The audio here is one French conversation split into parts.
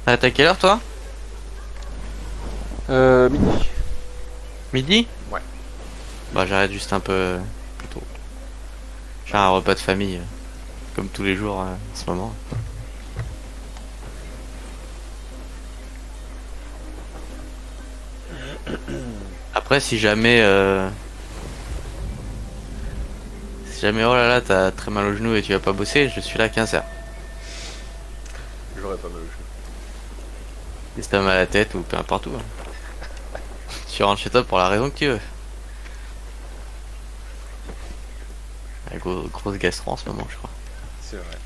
T'as à quelle heure toi? Midi. Midi? Ouais. Bah j'arrête juste un peu plus tôt. J'ai un repas de famille, comme tous les jours en ce moment. Après si jamais oh là là t'as très mal au genou et tu vas pas bosser, je suis là à 15h. J'aurais pas mal au genou. Si t'as mal à la tête ou peu importe où, hein. Tu rentres chez toi pour la raison que tu veux. La grosse gastro en ce moment je crois. C'est vrai.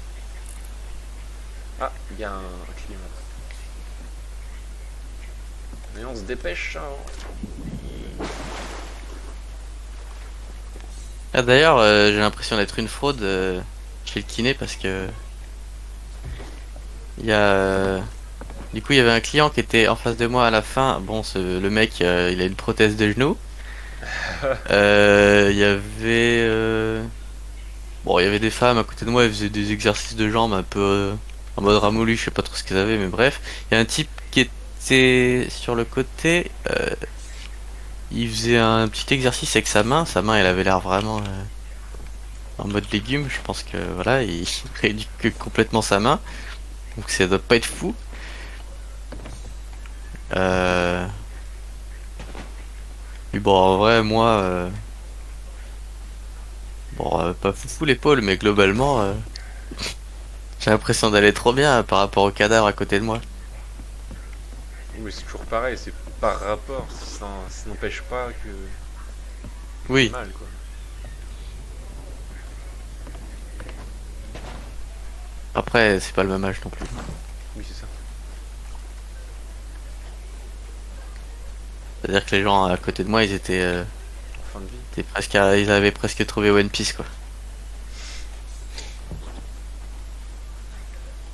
Ah, il y a un client. Mais on se dépêche, hein. Ah d'ailleurs j'ai l'impression d'être une fraude chez le kiné parce que il y a du coup il y avait un client qui était en face de moi à la fin. Bon le mec il a une prothèse de genou. Il y avait bon, il y avait des femmes à côté de moi, elles faisaient des exercices de jambes un peu en mode ramolli, je sais pas trop ce qu'ils avaient, mais bref. Il y a un type qui était sur le côté, il faisait un petit exercice avec sa main elle avait l'air vraiment en mode légume, je pense que voilà, il réduit que complètement sa main, donc ça doit pas être fou. Euh... Mais bon, en vrai, moi, bon, pas fou l'épaule, mais globalement, j'ai l'impression d'aller trop bien par rapport au cadavre à côté de moi. Oui, c'est toujours pareil, c'est par rapport. Ça n'empêche pas que t'es Oui, mal, quoi. après, c'est pas le même âge non plus. Oui, c'est ça. C'est-à-dire que les gens à côté de moi, En fin de vie. ils avaient presque trouvé One Piece, quoi.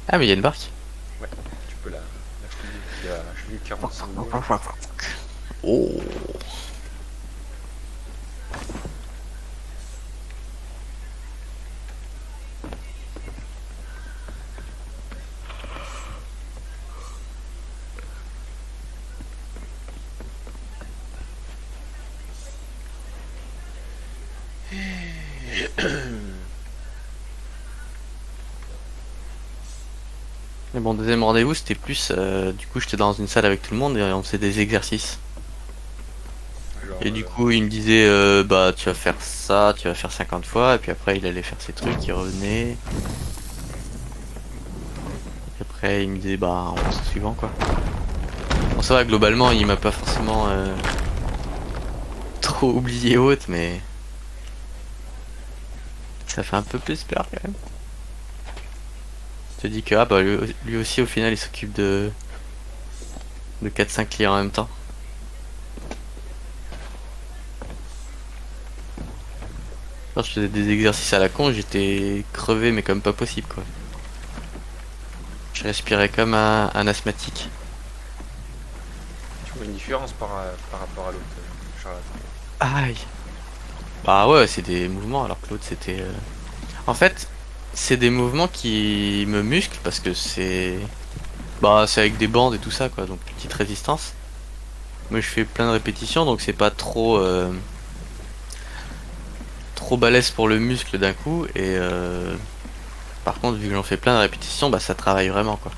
Ah, mais il y a une barque. Ouais, tu peux la fouiller. J'ai vu 45 doigts. Oh. Mais bon, deuxième rendez-vous, c'était plus, du coup, j'étais dans une salle avec tout le monde et on faisait des exercices. Genre, Et du coup, il me disait, bah, tu vas faire ça, tu vas faire 50 fois, et puis après, il allait faire ses trucs, il revenait. Et après, il me disait, bah, on passe au suivant, quoi. Bon, ça va, globalement, il m'a pas forcément trop oublié haute, mais ça fait un peu plus peur quand même. Je te dis que, ah, bah, lui aussi, au final, il s'occupe de 4-5 clients en même temps. Quand je faisais des exercices à la con, j'étais crevé, mais comme pas possible, quoi. Je respirais comme un asthmatique. tu vois une différence par rapport à l'autre, charlatan. Aïe. Bah ouais, c'est des mouvements, alors que l'autre c'était. En fait, c'est des mouvements qui me musclent parce que c'est avec des bandes et tout ça, quoi, donc petite résistance. Moi je fais plein de répétitions, donc c'est pas trop balèze pour le muscle d'un coup. Et par contre, vu que j'en fais plein de répétitions, bah ça travaille vraiment, quoi.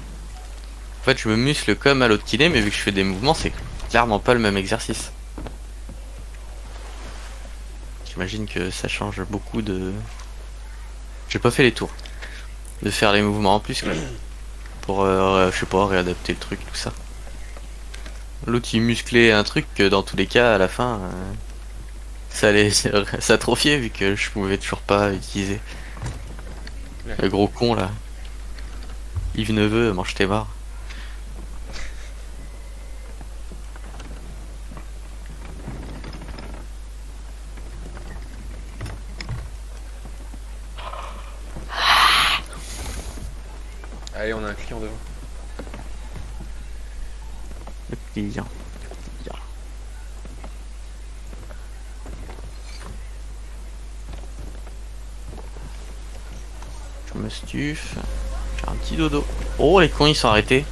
En fait, je me muscle comme à l'autre kiné, mais vu que je fais des mouvements, c'est clairement pas le même exercice. J'imagine que ça change beaucoup de. J'ai pas fait les tours. De faire les mouvements en plus, quoi. Pour, je sais pas, réadapter le truc, tout ça. L'autre il musclait un truc que dans tous les cas, à la fin, ça allait s'atrophier vu que je pouvais toujours pas utiliser. Ouais. Le gros con là. Yves Neveu, mange tes barres. Allez, on a un client devant. Le client. me stuffe. J'ai un petit dodo. Oh, les cons, ils sont arrêtés.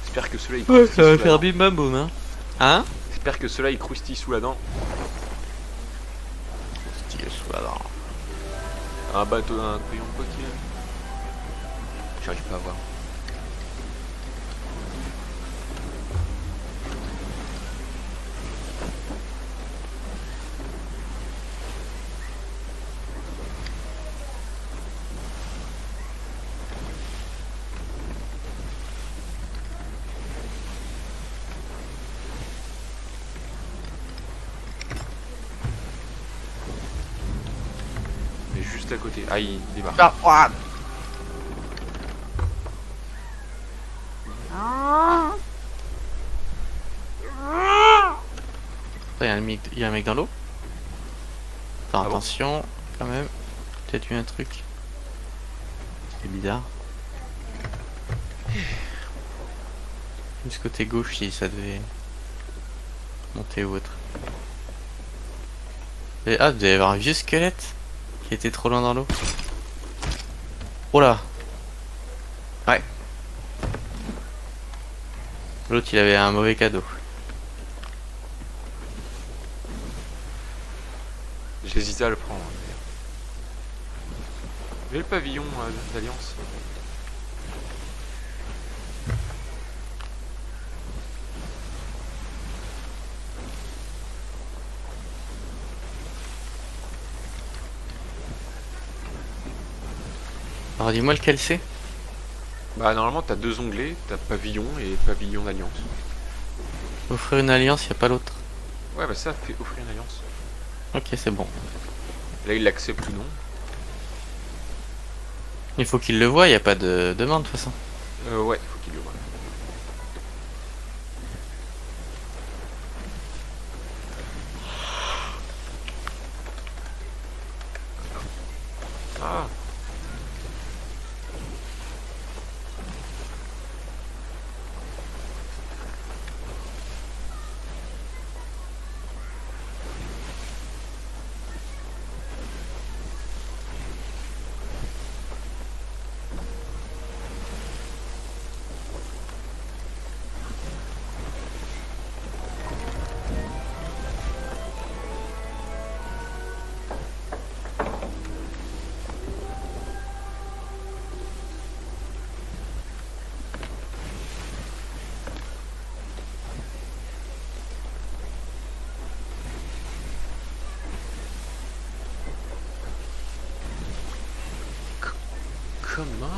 J'espère que ceux-là ils Ouais, croustillent ça va sous la faire dent. bim bam boum, hein. Hein? J'espère que ceux-là ils croustillent sous la dent. Style sous la dent. Un bateau d'un crayon de potier. J'arrive pas à voir. Mais juste à côté. Ah, il démarre. Ah, ouah. Il y a un mec dans l'eau. Enfin, Ah bon attention, quand même. Peut-être eu un truc. C'est bizarre. Juste côté gauche, si ça devait monter ou autre. Et, ah, il devait y avoir un vieux squelette qui était trop loin dans l'eau. Oh là. Ouais. L'autre, il avait un mauvais cadeau. J'hésitais à le prendre. Mais le pavillon d'Alliance. Alors dis-moi lequel c'est. Bah normalement t'as deux onglets, t'as pavillon et pavillon d'Alliance. Offrir une alliance, y a pas l'autre. Ouais bah ça fait offrir une alliance. Ok, c'est bon. Là il l'accepte ou non. Il faut qu'il le voie, y a pas de demande de toute façon. Ouais, faut qu'il le voie. Ah. Come on.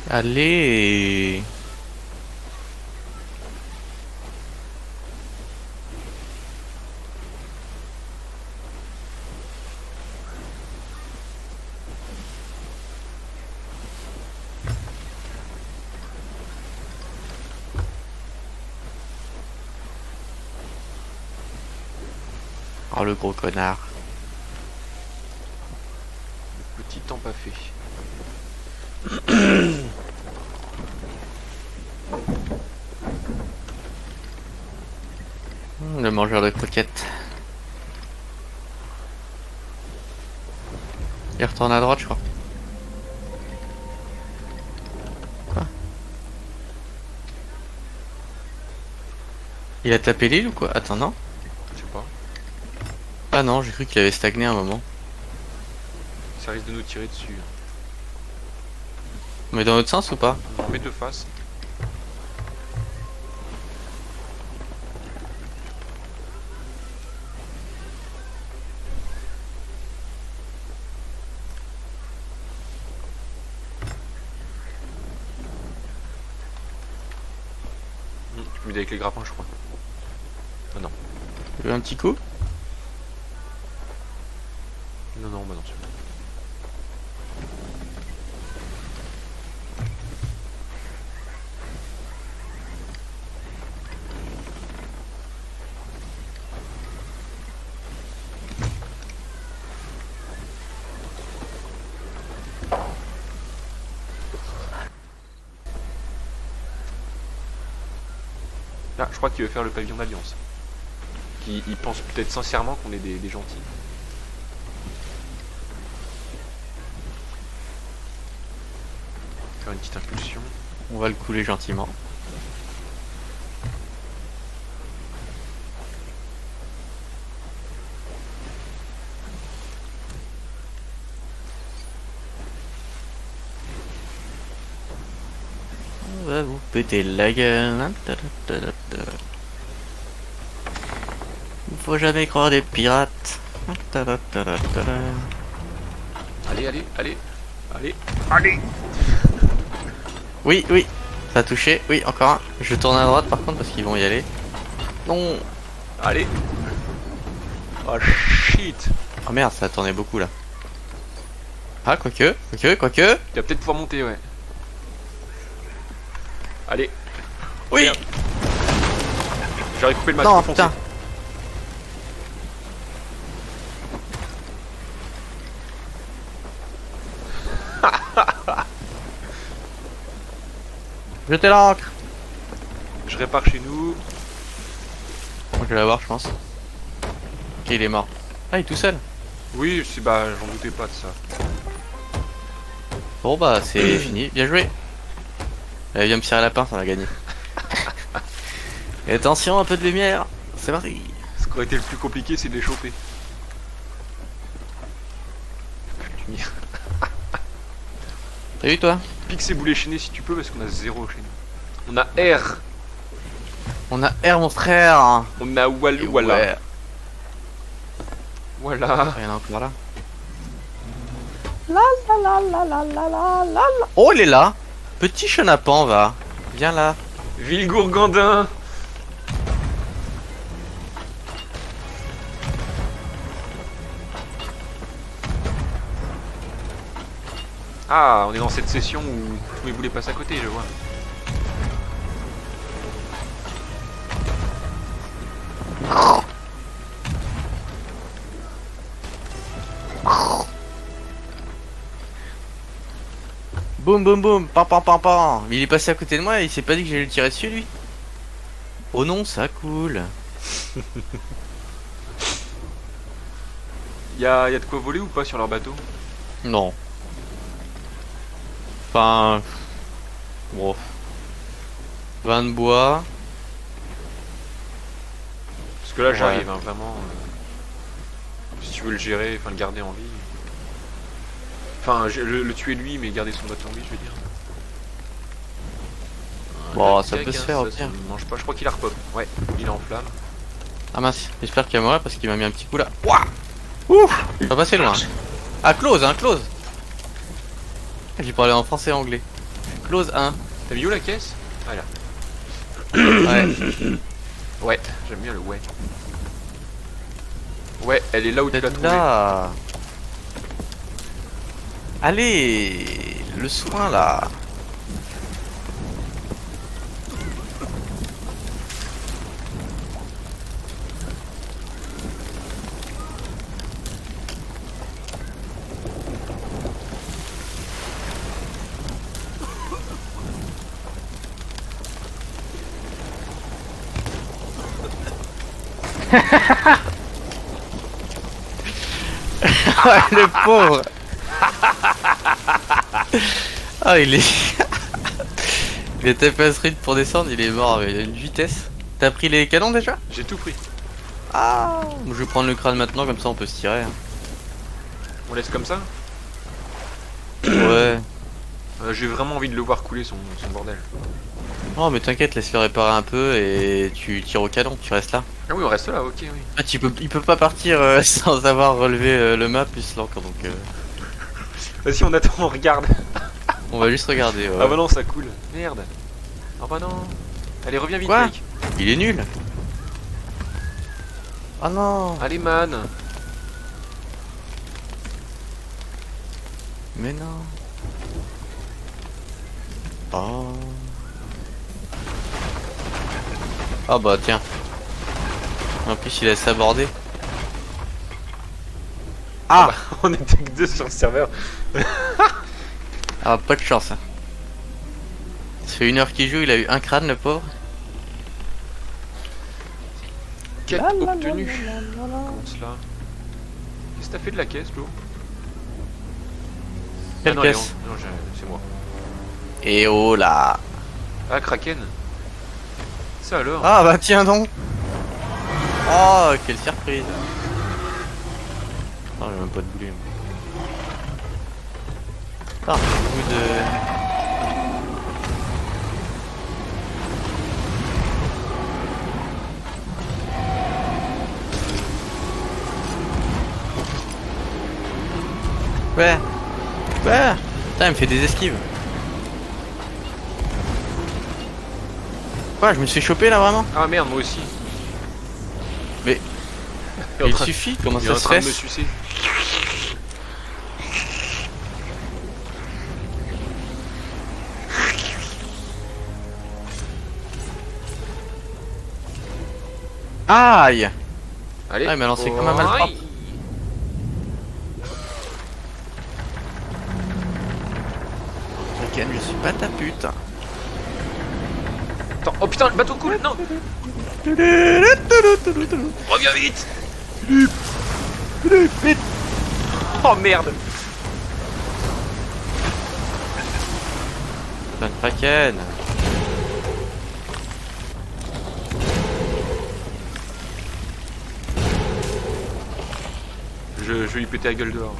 Allez. Oh le gros connard. Petit temps pas fait. Le mangeur de croquettes. Il retourne à droite, je crois. Quoi? Il a tapé l'île ou quoi? Attends, non? Je sais pas. Ah non, j'ai cru qu'il avait stagné un moment. Ça risque de nous tirer dessus. Mais dans l'autre sens ou pas? On met de face. Tu peux m'aider avec les grappins je crois. Ah non. Tu veux un petit coup? Non non bah non c'est bon. Ah, je crois qu'il veut faire le pavillon d'Alliance. Il pense peut-être sincèrement qu'on est des gentils. Faire une petite impulsion. On va le couler gentiment. On va vous péter la gueule. Il faut jamais croire des pirates. Allez, allez, allez. Allez. Allez. Oui, oui, ça a touché. Oui, encore un. Je tourne à droite par contre parce qu'ils vont y aller. Non. Allez. Oh shit. Oh merde, ça a tourné beaucoup là. Ah, quoique. Tu vas peut-être pouvoir monter, ouais. Allez. Oui. Merde. J'aurais coupé le masque. Non, foncé. putain. Jetez l'ancre. Je répare chez nous. Bon, je vais l'avoir, je pense. Ok, il est mort. Ah, il est tout seul. Oui, bah, j'en doutais pas de ça. Bon, bah, c'est fini. Bien joué. Allez, viens me tirer la pince, on a gagné. Et attention, un peu de lumière. C'est parti. Ce qui aurait été le plus compliqué, c'est de les choper. T'as vu, toi? Pique ces boulets chaînés si tu peux, parce qu'on a 0 chez nous. On a R. On a R, mon frère. On a Et Walou, voilà. ouais. Voilà. Il y en a encore là. Oh, il est là. Petit chenapan, va. Viens là. Villegourgandin. Ah, on est dans cette session où tous mes boulets passent à côté, je vois. Boum, boum, boum. Pam, pam, pam, pam. Mais il est passé à côté de moi et il s'est pas dit que j'allais le tirer dessus, lui. Oh non, ça coule. Y'a de quoi voler ou pas sur leur bateau? Non. Enfin... Bon. 20 de bois. Parce que là, Ouais. j'arrive, hein, vraiment. Si tu veux le gérer, enfin le garder en vie. Enfin, le tuer lui, mais garder son bateau en vie, je veux dire. Bon, Un ça peut cac, se hein, faire, au ça pire. se mange pas. Je crois qu'il a repop. Ouais, il est en flamme. Ah mince, j'espère qu'il va mourir parce qu'il m'a mis un petit coup là. Ouah. Ouf. Pas passé loin. Ah, close, hein, close. J'ai parlé en français et anglais. Close 1. T'as mis où la caisse? Ah là. Ouais. Ouais, j'aime bien le ouais. Ouais, elle est là où tu l'as Peut-être trouvée. là. Allez, le soin là. Le pauvre. Ah, il est. Il a tapé un sprint pour descendre, il est mort avec une vitesse. T'as pris les canons déjà? J'ai tout pris. Ah. Je vais prendre le crâne maintenant, comme ça on peut se tirer. On laisse comme ça? Ouais. J'ai vraiment envie de le voir couler son bordel. Oh, mais t'inquiète, laisse-le réparer un peu et tu tires au canon, tu restes là. Ah oui, on reste là, ok, oui. Ah, il peut pas partir sans avoir relevé le map plus l'encre, donc Vas-y, on attend, on regarde. on va juste regarder. Ouais. Ah bah non, ça coule. Merde. Ah bah non. Allez, reviens vite, Quoi? mec. Il est nul. Oh non. Allez, man. Mais non. Oh. Ah bah tiens. En plus il a sabordé. Ah, bah, on était que deux sur le serveur. ah, pas de chance. Hein. Ça fait 1 heure qu'il joue, il a eu un crâne le pauvre. Quête La, la, obtenue. la, la, la, la. Comment cela? Qu'est-ce que t'as fait de la caisse, Flo? Quelle ah non, caisse? Non, c'est moi. Et oh là. Ah, Kraken. Ça alors? Ah bah tiens donc. Oh, quelle surprise. Non, j'ai même pas de boulet. Ah, beaucoup de... Ouais. Ouais. Putain, il me fait des esquives. Quoi, je me suis chopé là vraiment? Ah merde, moi aussi. Mais Il est en il train- suffit, comment il est en ça se train de me fait? sucer. Aïe! Allez. Ah, il m'a lancé comme un malpropre. Aïe. Ken, je suis pas ta pute. Attends, oh putain, le bateau coule, non. Reviens vite. Vite! Oh merde. Putain de Kraken! Je vais lui péter la gueule dehors.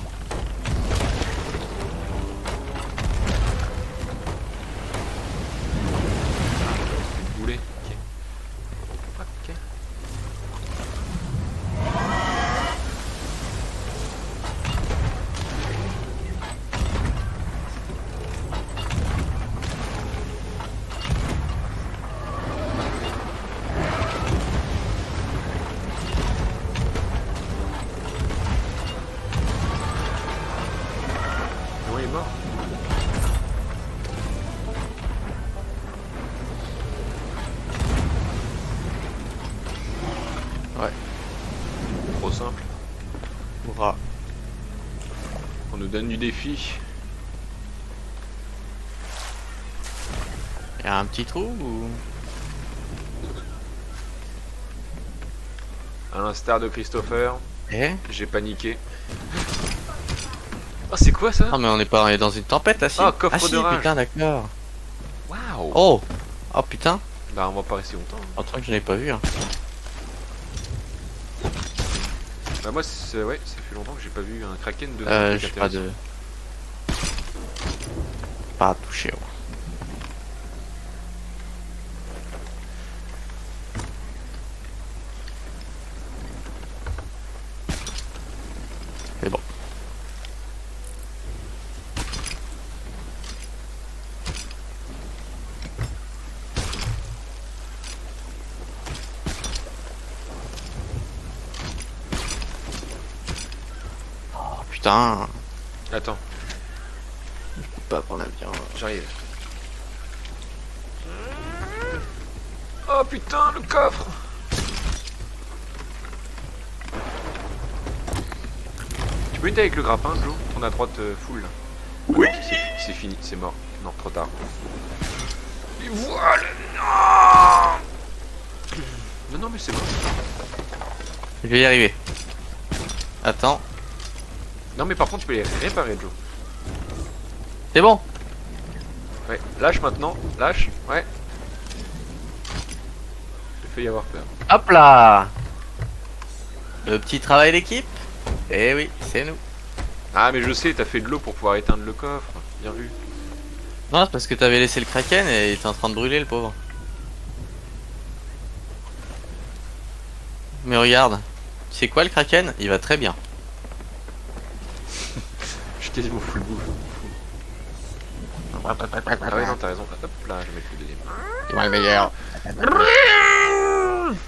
Vous voulez? Ok. Ok. Non, il est mort. Ouais. Trop simple. Hurrah. On nous donne du défi. Y'a un petit trou ou... À l'instar de Christopher, Eh? j'ai paniqué. Oh, c'est quoi ça? Ah mais on est pas dans une tempête là si? Ah, coffre Ah si, de rage. putain d'accord. Waouh! Oh! Oh putain! Bah, on va pas rester longtemps. Un truc que je n'ai pas vu hein. Bah, moi, ouais, ça fait longtemps que j'ai pas vu un kraken de J'ai pas de... Pas à toucher ouais. C'est bon. Oh putain! Attends, Je peux pas prendre l'avion. j'arrive. Oh putain, le coffre! Tu peux aider avec le grappin, Joe? On a droite full là. Oui! C'est fini, c'est mort. Non, trop tard. Et voilà! Non! Non, non, mais c'est bon. Je vais y arriver. Attends. Non, mais par contre, tu peux les réparer, Joe. C'est bon! Ouais, lâche maintenant, lâche, ouais. J'ai failli avoir peur. Hop là! Le petit travail d'équipe? Eh oui, c'est nous. Ah, mais je sais, t'as fait de l'eau pour pouvoir éteindre le coffre. Bien vu. Non, c'est parce que t'avais laissé le kraken et il était en train de brûler le pauvre. Mais regarde, tu sais quoi le kraken? Il va très bien. Je suis quasiment full bouffe. Ah ouais, non, t'as raison. Hop là, je vais mettre le deuxième. Il va le meilleur.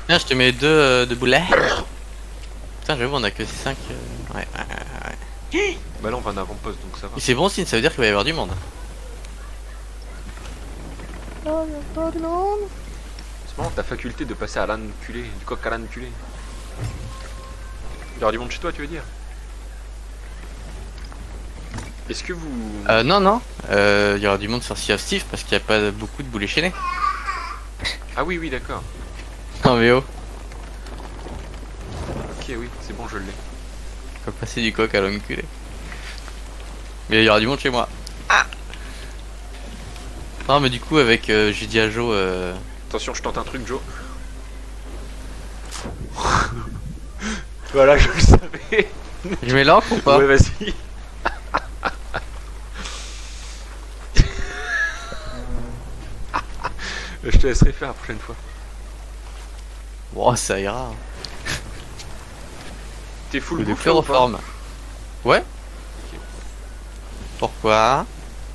Tiens, je te mets deux boulets. Putain, j'avoue, on a que 5. Ouais. Bah là, on va en avant-poste, donc ça va. Et c'est bon signe, ça veut dire qu'il va y avoir du monde. C'est marrant, ta faculté de passer à l'âne culé, du coq à l'âne culé. Il y aura du monde chez toi, tu veux dire? Est-ce que vous... Non, non. Il y aura du monde sur Sea of Steve parce qu'il n'y a pas beaucoup de boulets chaînés. Ah oui, oui, d'accord. En VO. oui, c'est bon, je l'ai. Faut passer du coq à l'enculé. Mais il y aura du monde chez moi. Non mais du coup avec j'ai dit à Joe Attention, je tente un truc, Joe. Voilà, je le savais. je mets l'encre ou pas? Ouais, vas-y. Je te laisserai faire la prochaine fois. Bon ça ira. T'es full Ou de bouffe là ou pas? chloroforme. Ouais. Pourquoi?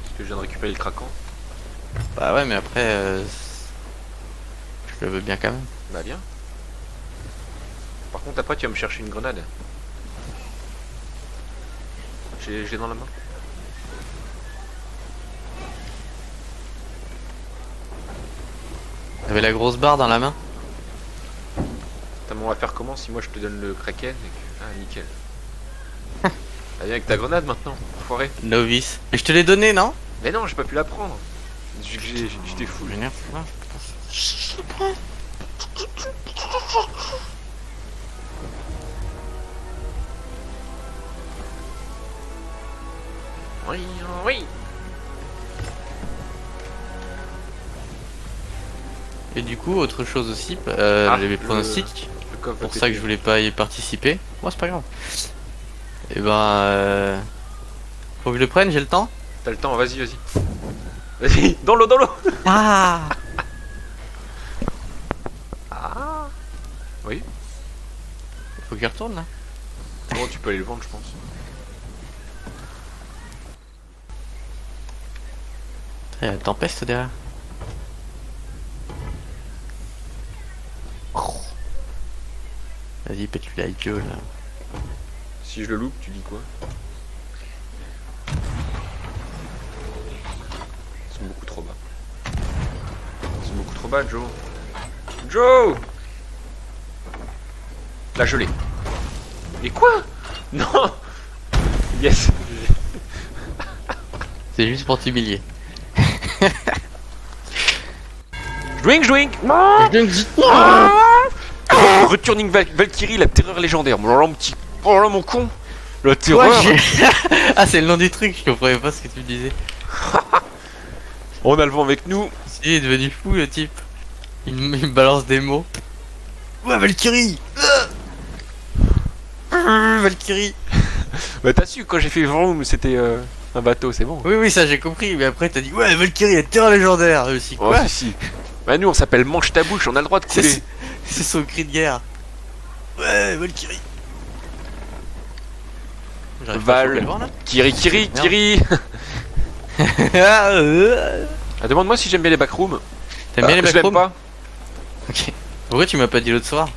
Parce que je viens de récupérer le craquant. Bah ouais mais après je le veux bien quand même. Bah bien. Par contre après tu vas me chercher une grenade. J'ai dans la main. T'avais la grosse barre dans la main? T'as on va faire comment si moi je te donne le kraken et que... Ah nickel. Ah viens avec ta grenade maintenant, enfoiré. Novice. Mais je te l'ai donné non? Mais non, j'ai pas pu la prendre. J'étais fou. M'énerve pas. Oui, oui. Et du coup autre chose aussi, Ah, les pronostics. Le coffre Pour va ça que péter. je voulais pas y participer. Moi c'est pas grave. Et ben faut que je le prenne, j'ai le temps. T'as le temps, vas-y, vas-y. Vas-y, dans l'eau, dans l'eau. Ah. Ah. Oui. Faut qu'il retourne là. Bon, tu peux aller le vendre, je pense. Il y a la tempeste derrière. Vas-y, pète-lui la gueule. Si je le loupe, tu dis quoi? Ils sont beaucoup trop bas. Ils sont beaucoup trop bas, Joe. Joe! Là, je l'ai. Et quoi? Non! Yes! C'est juste pour t'humilier. Jouing, jouing! Returning Valkyrie, la terreur légendaire. Oh là, mon petit. Oh là, mon con! La terreur! Ah, c'est le nom du truc, je comprenais pas ce que tu me disais. On a le vent avec nous. Si, il est devenu fou le type. Il me balance des mots. Ouais, Valkyrie! Valkyrie! Bah, t'as su, quand j'ai fait vroom, c'était un bateau, c'est bon. Oui, oui, ça j'ai compris, mais après t'as dit ouais, Valkyrie, la terreur légendaire. Aussi, Oh, quoi? si, si. Bah, nous, on s'appelle Mange ta bouche, on a le droit de couler. C'est son cri de guerre. Ouais, Valkyrie. J'arrive pas à choper le vent, là. Kiri, Kiri, Merde. Kiri. Ah, Ah, demande-moi si j'aime bien les backrooms. T'aimes bien les Je l'aime backrooms? pas. Ok. Pourquoi tu m'as pas dit l'autre soir?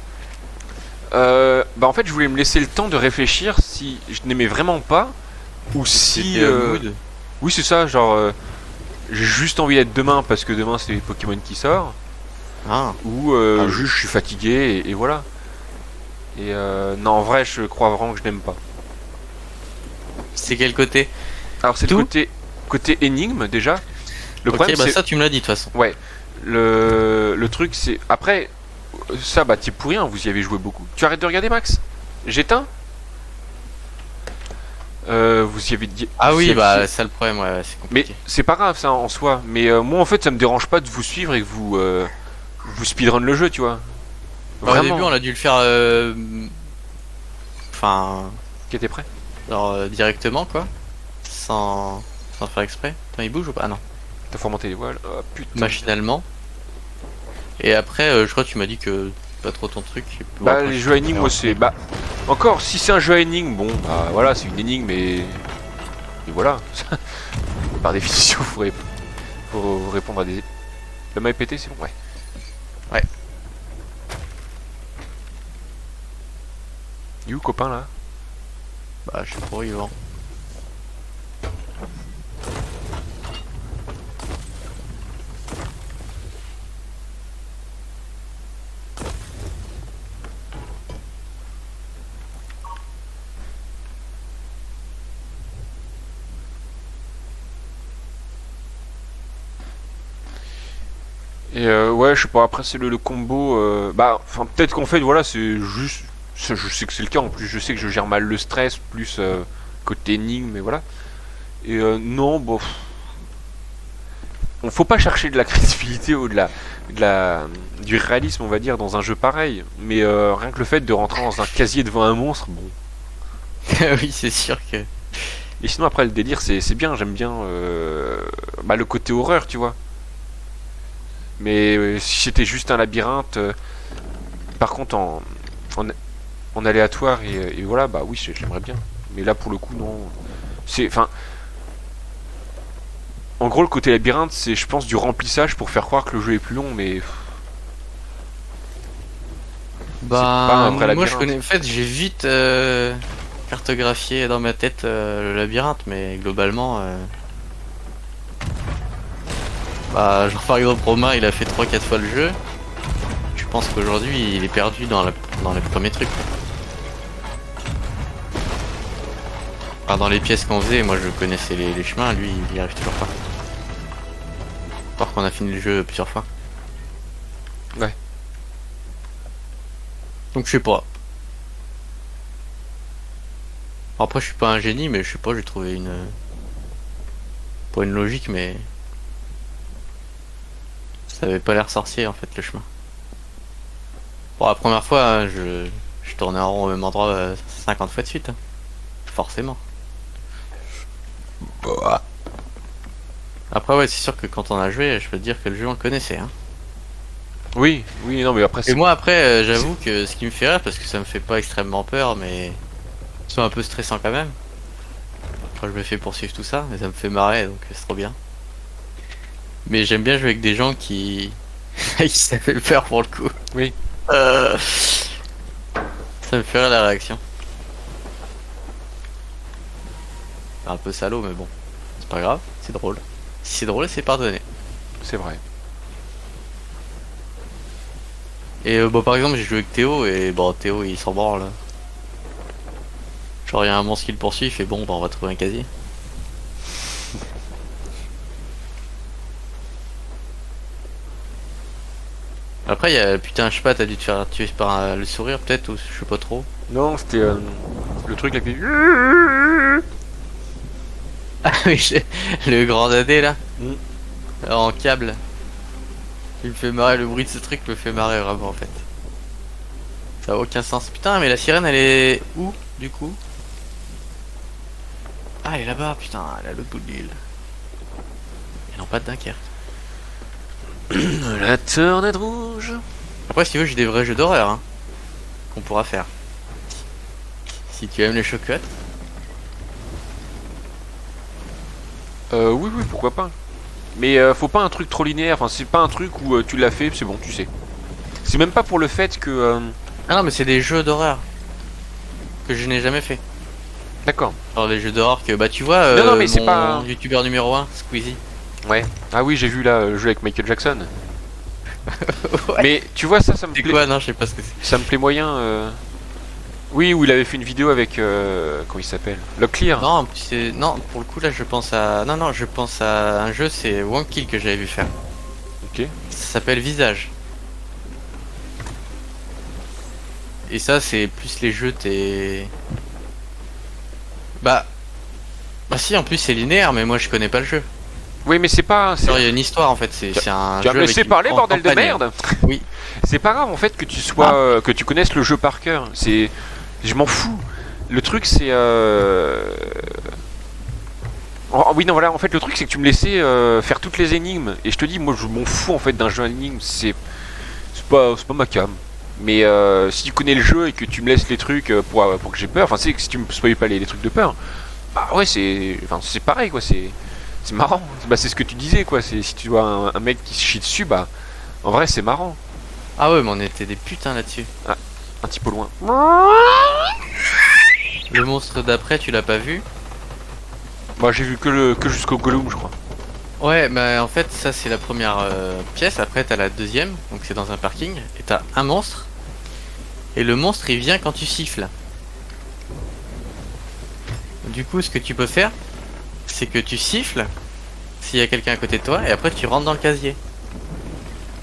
Bah en fait je voulais me laisser le temps de réfléchir si je n'aimais vraiment pas ou si C'était mood. oui c'est ça genre j'ai juste envie d'être demain parce que demain c'est Pokémon qui sort Ah. ou Ah oui. juste je suis fatigué et voilà et non en vrai je crois vraiment que je n'aime pas. C'est quel côté? Alors c'est le Tout côté énigme déjà. Le Ok, problème bah c'est ça tu me l'as dit de toute façon. ouais le truc c'est après ça bah t'es pour rien vous y avez joué beaucoup. Tu arrêtes de regarder Max? J'éteins? Vous y avez dit. Ah vous y oui, avez- bah c'est ça le problème, ouais, c'est Mais compliqué. c'est pas grave ça en soi. Mais moi en fait ça me dérange pas de vous suivre et que vous speedrun le jeu, tu vois. Bah, au Vraiment. début on a dû le faire enfin Qui était prêt? genre directement quoi. Sans faire exprès. Attends, il bouge ou pas? Ah non. T'as formaté les voiles. Oh, putain. Machinalement. Et après je crois que tu m'as dit que c'est pas trop ton truc. Et puis, bon, Bah après, les je jeux à sais énigmes pas. moi c'est. Bah encore si c'est un jeu à énigmes, bon bah voilà c'est une énigme et voilà. Par définition faut répondre à des. La maille pété c'est bon ouais. Ouais. Il est où copain là? Bah je suis trop vivant. Et ouais, je sais pas, après c'est le combo. Bah, enfin, peut-être qu'en fait, voilà, c'est juste. Je sais que c'est le cas, en plus je sais que je gère mal le stress, plus côté énigme, mais voilà. Et non, bon, on faut pas chercher de la crédibilité ou du réalisme, on va dire, dans un jeu pareil. Mais rien que le fait de rentrer dans un casier devant un monstre, bon. Oui, c'est sûr que. Et sinon après le délire, c'est bien, j'aime bien le côté horreur, tu vois. Mais si c'était juste un labyrinthe, par contre en, en aléatoire et voilà, bah oui, j'aimerais bien. Mais là pour le coup non. C'est, enfin, en gros le côté labyrinthe, c'est je pense du remplissage pour faire croire que le jeu est plus long, mais c'est pas Bah, un vrai moi je labyrinthe. connais. En fait, j'ai vite cartographié dans ma tête le labyrinthe, mais globalement. Bah, genre par exemple, Romain il a fait 3-4 fois le jeu. Je pense qu'aujourd'hui il est perdu dans les premiers trucs. Enfin, dans les pièces qu'on faisait, moi je connaissais les chemins, lui il y arrive toujours pas. Alors qu'on a fini le jeu plusieurs fois. Ouais. Donc je sais pas. Après je suis pas un génie, mais je sais pas, j'ai trouvé une. Pas une logique, mais. Ça avait pas l'air sorcier en fait le chemin. Bon, la première fois, hein, je tournais en rond au même endroit 50 fois de suite, hein. Forcément. Bah. Après, ouais, c'est sûr que quand on a joué, je peux te dire que le jeu on le connaissait, hein. Oui, oui, non mais après Et c'est. moi, après, j'avoue que ce qui me fait rire, parce que ça me fait pas extrêmement peur, mais c'est un peu stressant quand même. Quand je me fais poursuivre tout ça, mais ça me fait marrer, donc c'est trop bien. Mais j'aime bien jouer avec des gens qui. qui ça fait peur pour le coup. Oui. Euh, Ça me fait rire la réaction. C'est un peu salaud, mais bon. C'est pas grave, c'est drôle. Si c'est drôle, c'est pardonné. C'est vrai. Et bon, par exemple, j'ai joué avec Théo, et bon, Théo il s'en branle. Genre, il y a un monstre qui le poursuit, il fait bon, bah on va trouver un casier. Après, il y a. Putain, je sais pas, t'as dû te faire tuer par le sourire peut-être, ou je sais pas trop. Non, c'était le truc avec les. Ah oui, le grand dadé là, Mm. en câble. Il me fait marrer, le bruit de ce truc me fait marrer vraiment en fait. Ça a aucun sens. Putain, mais la sirène elle est où du coup? Ah, elle est là-bas, putain, elle est à l'autre bout de l'île. Et non, pas de Dunkerque. La tornade rouge. Après, si tu veux, j'ai des vrais jeux d'horreur hein, qu'on pourra faire. Si tu aimes les chocottes. Oui, oui, pourquoi pas. Mais faut pas un truc trop linéaire. Enfin, c'est pas un truc où tu l'as fait, c'est bon, tu sais. C'est même pas pour le fait que. Ah non, mais c'est des jeux d'horreur que je n'ai jamais fait. D'accord. Genre les jeux d'horreur que, bah tu vois, Non, non, mais c'est mon pas. youtubeur numéro 1, Squeezie. Ouais. Ah oui, j'ai vu là le jeu avec Michael Jackson. Ouais. Mais tu vois, ça me C'est plaît. quoi? Non, je sais pas ce que c'est. Ça me plaît moyen. Oui, où il avait fait une vidéo avec. Comment il s'appelle? Locklear. Non, en plus, non, pour le coup là je pense à. Non, non, je pense à un jeu, c'est One Kill que j'avais vu faire. Ok. Ça s'appelle Visage. Et ça c'est plus les jeux t'es. Bah. Bah si en plus c'est linéaire mais moi je connais pas le jeu. Oui, mais c'est pas. Genre il y a une histoire en fait, c'est un Tu vas jeu me avec laisser une parler, bordel de campagne. merde. Oui. C'est pas grave en fait que tu sois. Que tu connaisses le jeu par cœur. C'est. Je m'en fous. Le truc c'est. Oui, non, voilà, en fait, le truc c'est que tu me laissais faire toutes les énigmes. Et je te dis, moi je m'en fous en fait d'un jeu à énigmes. C'est pas ma cam. Mais si tu connais le jeu et que tu me laisses les trucs pour que j'ai peur, enfin, c'est que si tu me spoiles pas les trucs de peur, bah ouais, c'est pareil quoi, c'est marrant. Bah, c'est ce que tu disais quoi, c'est si tu vois un mec qui se chie dessus, bah en vrai c'est marrant. Ah ouais mais on était des putains là-dessus. Ah, un petit peu loin. Le monstre d'après tu l'as pas vu? Moi j'ai vu que jusqu'au Gollum, je crois. Ouais, bah en fait, ça c'est la première pièce. Après, t'as la deuxième, donc c'est dans un parking. Et t'as un monstre. Et le monstre il vient quand tu siffles. Du coup, ce que tu peux faire, c'est que tu siffles s'il y a quelqu'un à côté de toi. Et après, tu rentres dans le casier.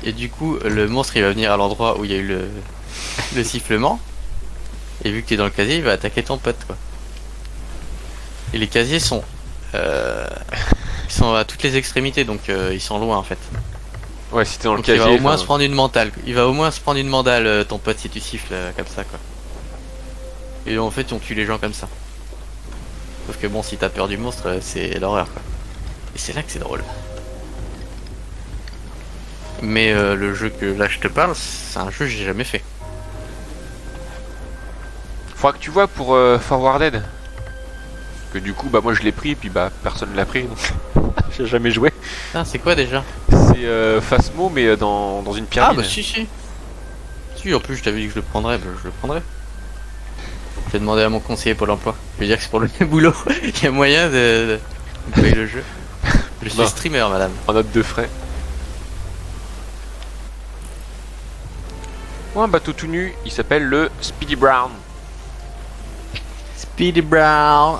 Et du coup, le monstre il va venir à l'endroit où il y a eu le sifflement. Et vu que t'es dans le casier, il va attaquer ton pote, quoi. Et les casiers sont, euh, ils sont à toutes les extrémités, donc ils sont loin en fait. Ouais, si t'es dans le Donc il va casier. au moins enfin, se prendre une mentale. Il va au moins se prendre une mandale, ton pote, si tu siffles comme ça, quoi. Et en fait, on tue les gens comme ça. Sauf que bon, si t'as peur du monstre, c'est l'horreur, quoi. Et c'est là que c'est drôle. Mais le jeu que là je te parle, c'est un jeu que j'ai jamais fait. Faudra que tu vois pour Forwarded. Que du coup, bah moi je l'ai pris, puis bah personne l'a pris, donc j'ai jamais joué. Ah, c'est quoi déjà? C'est Phasmo, mais dans une Ah pyramide. bah si si. Si, en plus je t'avais dit que je le prendrais, bah, je le prendrais. Je vais demander à mon conseiller Pôle emploi. Je vais dire que c'est pour le même boulot. Il y a moyen de payer le jeu. Je suis Non. streamer, madame. En note de frais. Oh, un bateau tout nu, il s'appelle le Speedy Brown. Speedy Brown.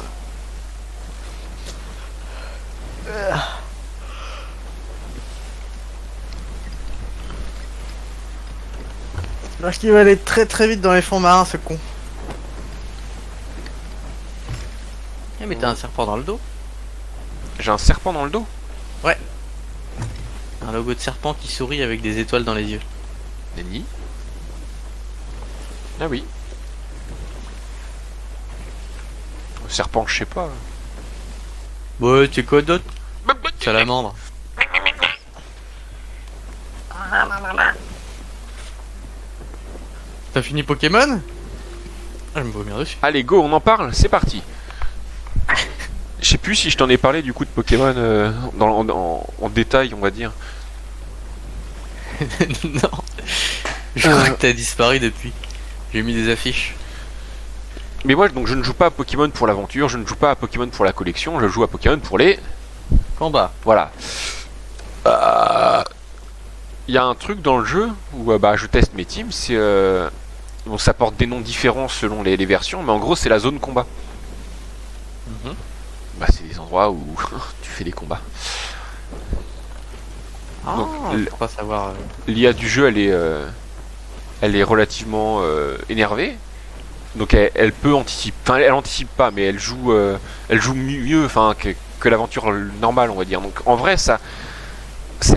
Parce qu'il va aller très très vite dans les fonds marins, ce con. Eh mais t'as un serpent dans le dos. J'ai un serpent dans le dos. Un logo de serpent qui sourit avec des étoiles dans les yeux. Nenni. Ah oui. Serpent, je sais pas. Ouais, tu sais quoi d'autre? Salamandre. T'as fini Pokémon? Ah, je me vomir dessus. Allez, go, on en parle, c'est parti. Je sais plus si je t'en ai parlé du coup de Pokémon en détail, on va dire. Non. Je crois que t'as disparu depuis. J'ai mis des affiches. Mais moi, donc, je ne joue pas à Pokémon pour l'aventure, je ne joue pas à Pokémon pour la collection, je joue à Pokémon pour les... Combat. Voilà. Il y a un truc dans le jeu où bah, je teste mes teams, c'est... Bon, ça porte des noms différents selon les versions, mais en gros, c'est la zone combat. Mhm. Bah, c'est des endroits où tu fais des combats. Ah, Donc, pour pas savoir. L'IA du jeu, elle est relativement énervée. Donc elle peut anticiper, enfin elle anticipe pas, mais elle joue mieux, enfin que l'aventure normale, on va dire. Donc en vrai, ça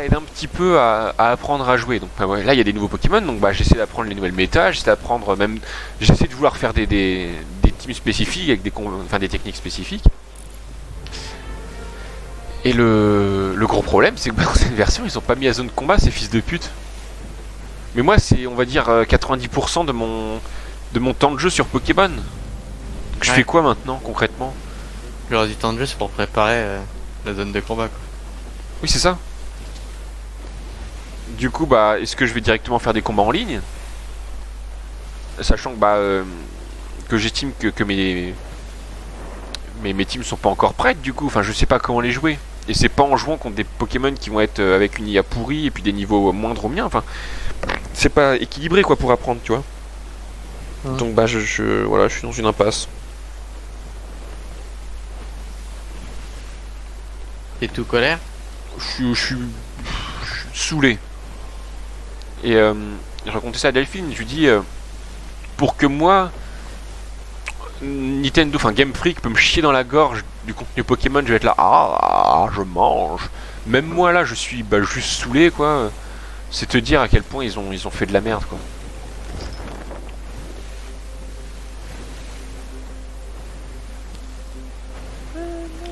aide un petit peu à apprendre à jouer. Donc bah, ouais, là, il y a des nouveaux Pokémon, donc bah j'essaie d'apprendre les nouvelles méta, j'essaie de vouloir faire des teams spécifiques avec des techniques spécifiques. Et le gros problème, c'est que dans cette version, ils ont pas mis la zone de combat, ces fils de pute. Mais moi, c'est, on va dire, 90% de mon temps de jeu sur Pokémon. Donc je Ouais. fais quoi maintenant, concrètement? Le reste du temps de jeu, c'est pour préparer la zone de combat, quoi. Oui, c'est ça. Du coup, bah, est-ce que je vais directement faire des combats en ligne? Sachant que, bah, que j'estime que mes teams sont pas encore prêtes, du coup. Enfin, je sais pas comment les jouer. Et c'est pas en jouant contre des Pokémon qui vont être avec une IA pourrie et puis des niveaux moindres au mien. Enfin, c'est pas équilibré, quoi, pour apprendre, tu vois. Donc, bah, voilà, je suis dans une impasse. T'es tout colère? Je suis saoulé. Et je racontais ça à Delphine, je lui dis pour que moi Nintendo, enfin Game Freak peut me chier dans la gorge du contenu Pokémon, je vais être là, je mange. Même moi là, je suis juste saoulé quoi. C'est te dire à quel point ils ont fait de la merde quoi.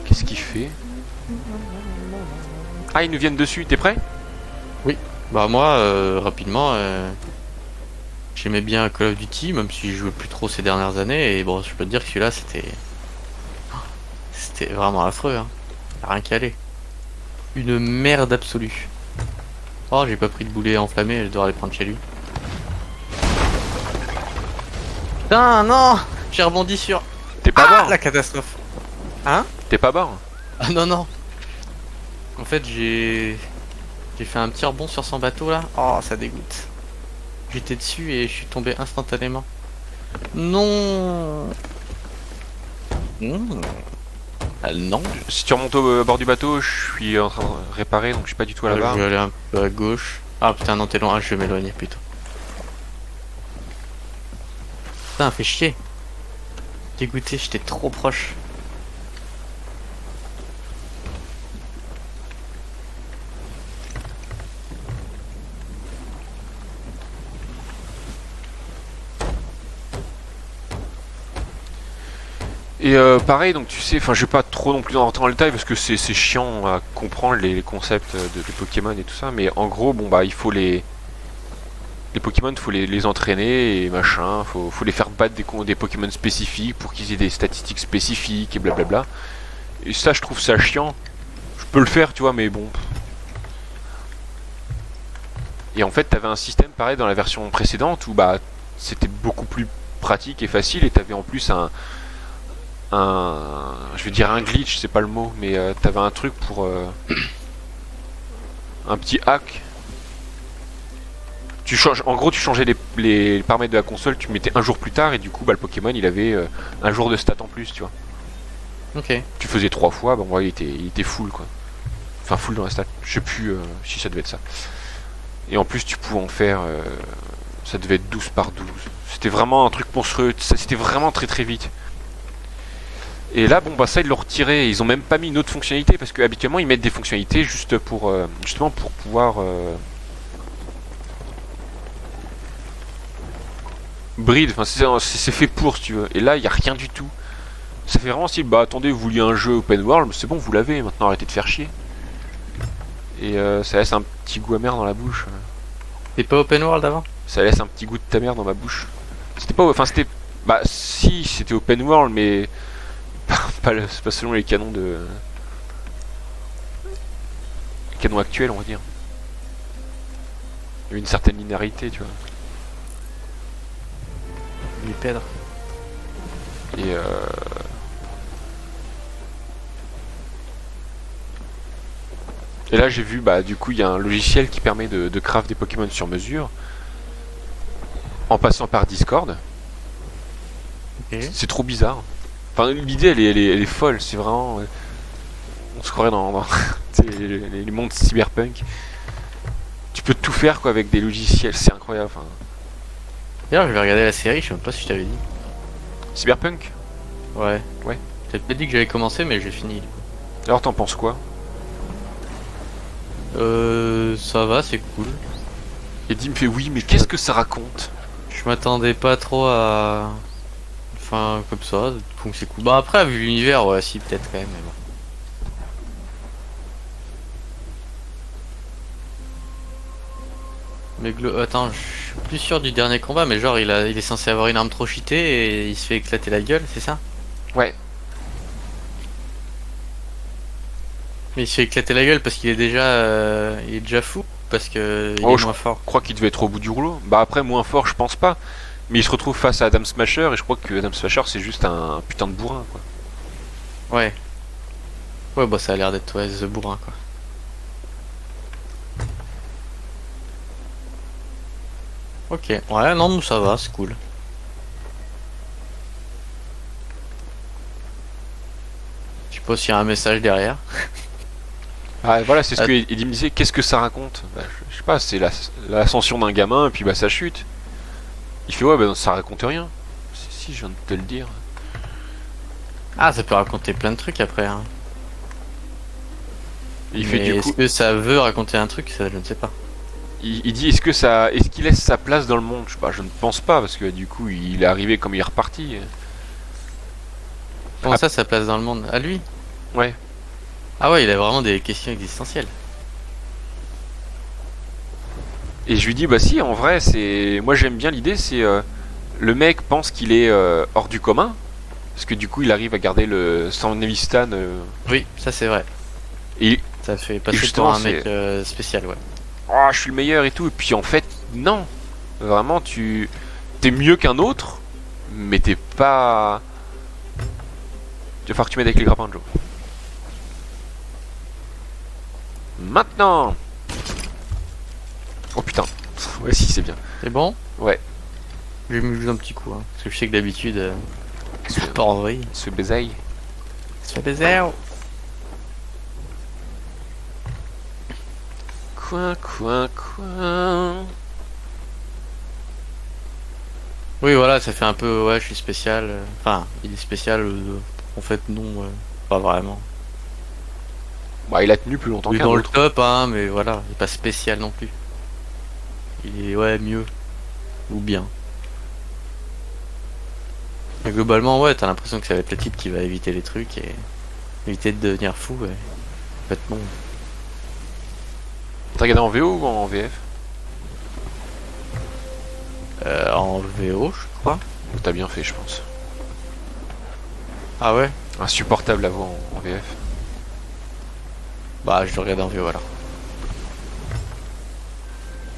Qu'est-ce qu'il fait? Ah, ils nous viennent dessus, t'es prêt? Bah moi, rapidement, j'aimais bien Call of Duty, même si je jouais plus trop ces dernières années. Et bon, je peux te dire que celui-là, c'était vraiment affreux. Hein. Y a rien qui allait. Une merde absolue. Oh, j'ai pas pris de boulet enflammé, je dois aller prendre chez lui. Putain, non! J'ai rebondi sur. T'es pas Ah, mort? la catastrophe. Hein? T'es pas mort? Ah non, non. En fait, j'ai fait un petit rebond sur son bateau là. Oh, ça dégoûte. J'étais dessus et je suis tombé instantanément. Non. Mmh. Ah, non. Si tu remontes au bord du bateau, je suis en train de réparer, donc je suis pas du tout à la Je barre. vais aller un peu à gauche. Ah putain, non, t'es loin. Ah, je vais m'éloigner plutôt. Putain, fait chier. Dégoûté, j'étais trop proche. Et pareil, donc tu sais, enfin je vais pas trop non plus rentrer dans le détail parce que c'est chiant à comprendre les concepts des Pokémon et tout ça, mais en gros, bon bah il faut les Pokémon, faut les entraîner et machin, faut les faire battre des Pokémon spécifiques pour qu'ils aient des statistiques spécifiques et blablabla. Et ça, je trouve ça chiant. Je peux le faire, tu vois, mais bon. Et en fait, t'avais un système pareil dans la version précédente où bah c'était beaucoup plus pratique et facile et t'avais en plus je vais dire un glitch, c'est pas le mot, mais t'avais un truc pour un petit hack. Tu changes, en gros, tu changeais les paramètres de la console, tu mettais un jour plus tard et du coup, bah, le Pokémon il avait un jour de stats en plus, tu vois. Ok. Tu faisais 3 fois, bon, ouais, il était full quoi. Enfin, full dans la stat. Je sais plus si ça devait être ça. Et en plus, tu pouvais en faire. Ça devait être 12 par 12. C'était vraiment un truc monstrueux. C'était vraiment très très vite. Et là, bon, bah ça, ils l'ont retiré. Ils ont même pas mis une autre fonctionnalité parce que habituellement, ils mettent des fonctionnalités juste pour. Justement pour pouvoir. Breed. Enfin, c'est fait pour, si tu veux. Et là, il n'y a rien du tout. Ça fait vraiment style, bah attendez, vous vouliez un jeu open world, c'est bon, vous l'avez, maintenant arrêtez de faire chier. Et ça laisse un petit goût amer dans la bouche. T'es pas open world avant? Ça laisse un petit goût de ta mère dans ma bouche. C'était pas. Enfin, c'était. Bah, si, c'était open world, mais. C'est pas selon les canons de. Les canons actuels, on va dire. Il y avait une certaine linéarité, tu vois. Lui perdre. Et Et là, j'ai vu, bah, du coup, il y a un logiciel qui permet de craft des Pokémon sur mesure en passant par Discord. Ok. C'est trop bizarre. Enfin, l'idée, elle est folle. C'est vraiment. On se croirait dans les mondes cyberpunk. Tu peux tout faire quoi avec des logiciels, c'est incroyable. Enfin, D'ailleurs, je vais regarder la série, je sais même pas si je t'avais dit. cyberpunk. Ouais. Ouais. T'as peut-être dit que j'avais commencé, mais j'ai fini. Alors, t'en penses quoi? Ça va, c'est cool. Eddie me fait oui, mais qu'est-ce que ça raconte? Je m'attendais pas trop à. Enfin, comme ça, donc c'est cool. Bah, après, vu l'univers, ouais, si, peut-être quand même, mais bon. Mais attends, je suis plus sûr du dernier combat, mais genre, il est censé avoir une arme trop cheatée et il se fait éclater la gueule, c'est ça? Ouais. Mais il se fait éclater la gueule parce il est déjà fou, parce que il Oh, est je moins fort. crois qu'il devait être au bout du rouleau. Bah après, moins fort, je pense pas. Mais il se retrouve face à Adam Smasher et je crois que Adam Smasher c'est juste un putain de bourrin quoi. Ouais. Ouais, bah ça a l'air d'être ouais, The Bourrin, quoi. Ok, ouais, non, mais ça va, c'est cool. Je sais pas s'il y a un message derrière. Ah voilà, c'est ce Ah, que Eddie me disait. Qu'est-ce que ça raconte? Bah, je sais pas, c'est l'ascension d'un gamin et puis bah ça chute. Il fait ouais, bah ça raconte rien. Si, je viens de te le dire. ah, ça peut raconter plein de trucs après, hein. Et il fait Mais du est-ce coup, que ça veut raconter un truc? Ça, je ne sais pas. il dit est-ce qu'il laisse sa place dans le monde? Je sais pas, je ne pense pas parce que du coup il est arrivé comme il est reparti. Comment Ah, ça, sa place dans le monde? À lui? ouais. Ah ouais, il a vraiment des questions existentielles. Et je lui dis bah si en vrai c'est moi j'aime bien l'idée c'est le mec pense qu'il est hors du commun parce que du coup il arrive à garder le son Nevistan Oui, ça c'est vrai. et, Ça fait et passer justement pour un c'est mec spécial, ouais. oh, je suis le meilleur et tout et puis en fait non vraiment tu t'es mieux qu'un autre mais t'es pas tu va falloir que tu m'aides avec les grappins Joe maintenant oh putain ouais si c'est bien C'est bon? ouais Je vais me jouer un petit coup, hein, parce que je sais que d'habitude, se, c'est pas en vrille. se baiser Ça fait plaisir. coin. Oui, voilà, ça fait un peu, ouais, je suis spécial. Enfin, il est spécial. En fait, non, pas vraiment. Bah, il a tenu plus longtemps Il est qu'un dans le autre. top, hein, mais voilà, il est pas spécial non plus. Il est, ouais, mieux ou bien. Mais globalement, ouais, t'as l'impression que ça va être le type qui va éviter les trucs et éviter de devenir fou. Ouais. En fait, non. T'as regardé en VO ou en VF? En VO, je crois. T'as bien fait, je pense. Ah ouais? Insupportable la voix en VF. Bah, je le regarde en VO alors.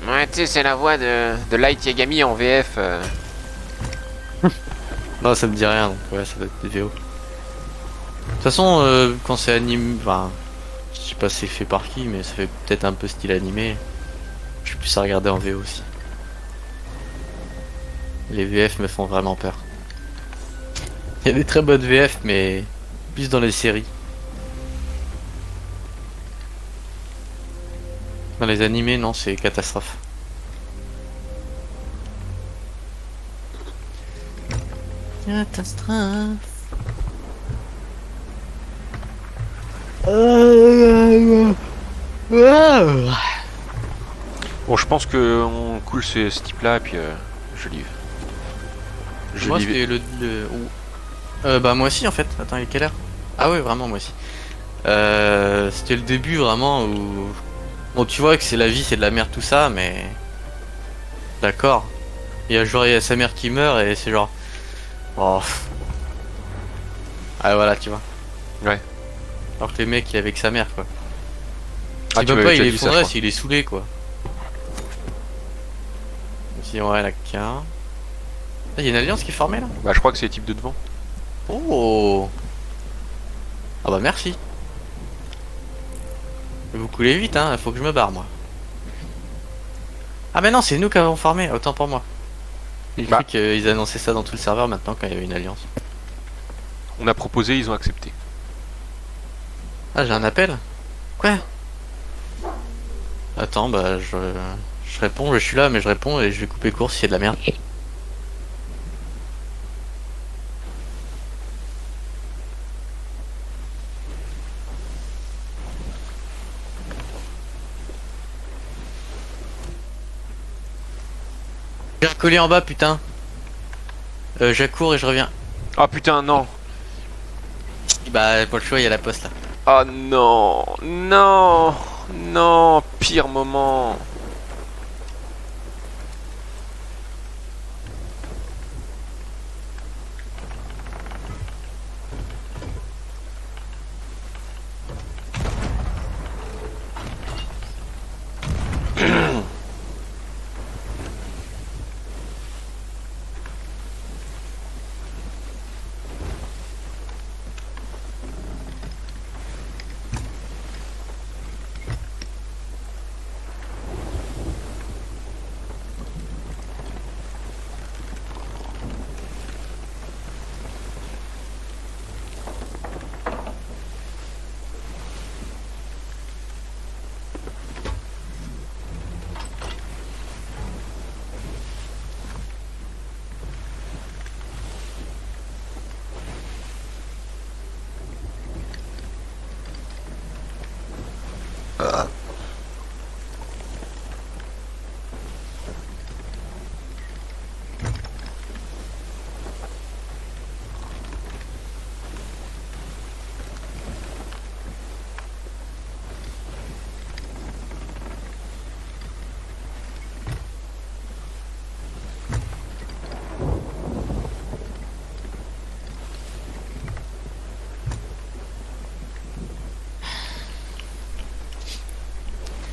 Ouais, tu sais, c'est la voix de Light Yagami en VF. Non, ça me dit rien, donc ouais, ça doit être des VO. De toute façon, quand c'est anime, enfin, je sais pas c'est fait par qui, mais ça fait peut-être un peu style animé. Je suis plus à regarder en VO aussi. Les VF me font vraiment peur. Il y a des très bonnes VF, mais plus dans les séries. Dans les animés, non, c'est catastrophe. Catastrophe. Bon, je pense que on coule ce type-là et puis je livre. Je Moi, livre. c'était bah, moi aussi, en fait. Attends, il est quelle heure? Ah ouais, vraiment, moi aussi. C'était le début, vraiment, où... Bon, tu vois que c'est la vie, c'est de la merde, tout ça, mais... D'accord. Il y a sa mère qui meurt, et c'est genre... Oh... Ah, voilà, tu vois. Ouais. Alors que les mecs, il est avec sa mère, quoi. Ah, Il tu peut m'avais pas, il déjà est dit ça, je effondré crois. s'il est saoulé, quoi. Si, ouais, la qu'un... Ah, il y a une alliance qui est formée, là? Bah, je crois que c'est les types de devant. Oh! Ah bah, merci. Vous coulez vite, hein, faut que je me barre, moi. Ah mais non, c'est nous qui avons formé, autant pour moi. J'ai cru Bah, qu'ils annonçaient ça dans tout le serveur maintenant quand il y avait une alliance. on a proposé, ils ont accepté. Ah, j'ai un appel? Quoi? Attends, bah je réponds, je suis là, mais je réponds et je vais couper court s'il y a de la merde. J'ai un colis en bas, putain. J'accours et je reviens. Ah putain, non. Bah, pas le choix, il y a la poste là. Ah non, non, non, pire moment.